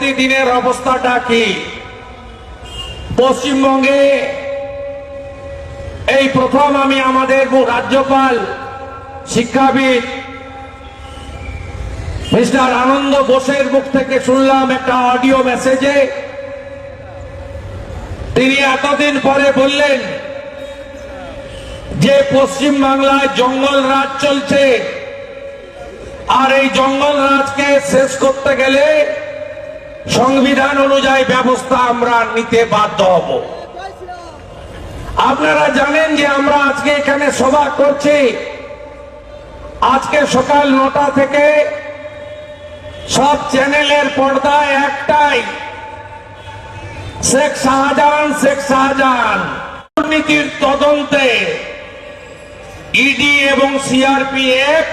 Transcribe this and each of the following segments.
প্রতিদিনের অবস্থাটা কি? পশ্চিমবঙ্গে এই প্রথম আমি আমাদের রাজ্যপাল শিক্ষাবিদ মিস্টার আনন্দ বোসের মুখ থেকে শুনলাম একটা অডিও মেসেজে, তিনি এতদিন পরে বললেন যে পশ্চিম বাংলায় জঙ্গল রাজ চলছে, আর এই জঙ্গল রাজকে শেষ করতে গেলে সংবিধান অনুযায়ী ব্যবস্থা আমরা নিতে বাধ্য হব। আপনারা জানেন যে আমরা আজকে এখানে সভা করছি, আজকে সকাল 9টা থেকে সব চ্যানেলের পর্দায় একটাই, শেখ শাহজাহান দুর্নীতির তদন্তে ইডি এবং সিআরপিএফ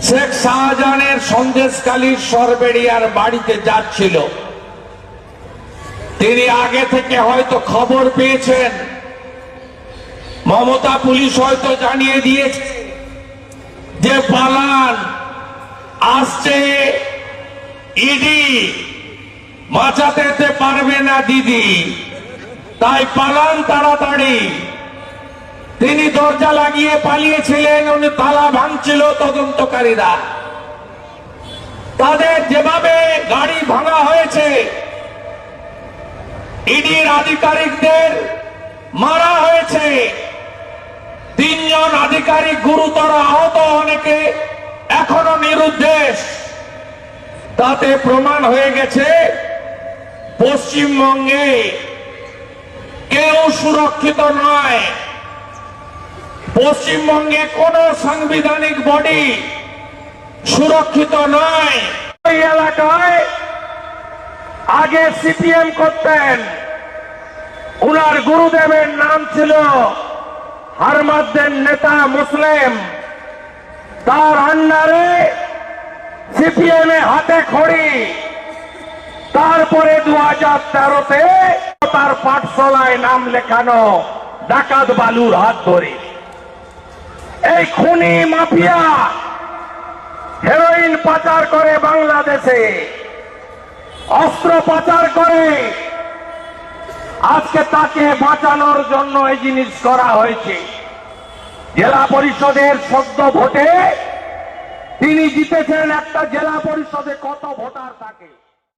শেখ শাহজাহানের সন্দেশখালীর সরবেড়িয়ার বাড়িতে যাচ্ছিল। তিনি আগে থেকে হয়তো খবর পেয়েছেন, মমতা পুলিশ হয়তো জানিয়ে দিয়েছে যে পালান আসছে, ইডি বাঁচাতে পারবে না দিদি, তাই পালান তাড়াতাড়ি। তিনি দরজা লাগিয়ে পালিয়েছিলেন, উনি তালা ভাঙছিল তদন্তকারীরা। তাদের যেভাবে গাড়ি ভাঙা হয়েছে, ইডির আধিকারিকদের মারা হয়েছে, 3 জন আধিকারিক গুরুতর আহত, অনেকে এখনো নিরুদ্দেশ। তাতে প্রমাণ হয়ে গেছে পশ্চিমবঙ্গে কেউ সুরক্ষিত নয়। পশ্চিমবঙ্গে কোন সাংবিধানিক বডি সুরক্ষিত নয়। এই এলাকায় আগে সিপিএম করতেন, উনার গুরুদেবের নাম ছিল হারমাদ্দের নেতা মুসলিম, তার আন্ডারে সিপিএম এ হাতে খড়ি। তারপরে 2013-তে তার পাঠশালায় নাম লেখানো, ডাকাত বালুর হাত ধরে। এই খুনি মাফিয়া হেরোইন পাচার করে বাংলাদেশে, অস্ত্র পাচার করে। আজকে তাকে বাঁচানোর জন্য এই জিনিস করা হয়েছে। জেলা পরিষদের সদ্য ভোটে তিনি জিতেছেন, একটা জেলা পরিষদে কত ভোটার থাকে।